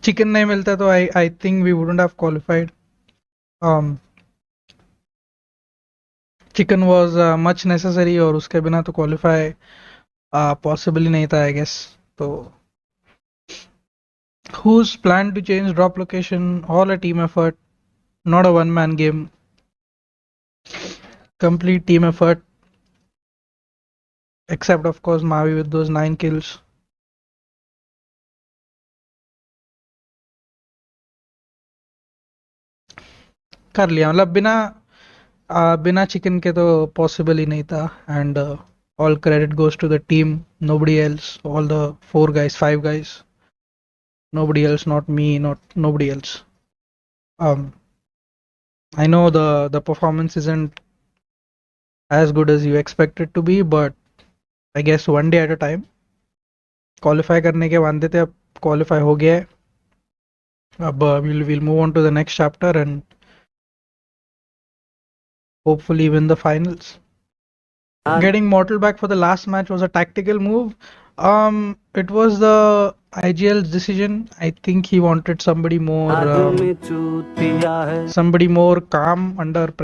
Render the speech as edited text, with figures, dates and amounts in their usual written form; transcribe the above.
Chicken नहीं मिलता तो I think we wouldn't have qualified. Chicken was much necessary और उसके बिना तो क्वालिफाई पॉसिबल ही नहीं था आई गेस. तो who's plan to change drop location? All a team effort, not a one man game. Complete team effort, except of course Mavi with those 9 kills. कर लिया मतलब बिना चिकन के तो पॉसिबल ही नहीं था. And all credit goes to the team, nobody else, all the 4 guys, 5 guys, nobody else, not me, not nobody else. I know the performance isn't as good as you expect it to be, but I guess one day at a time. Qualify करने के वादे थे, अब qualify हो गया है. अब we'll move on to the next chapter and hopefully win the finals. Getting Mortal back for the last match was a tactical move. It was the IGL's decision. I think he wanted somebody more calm under pressure.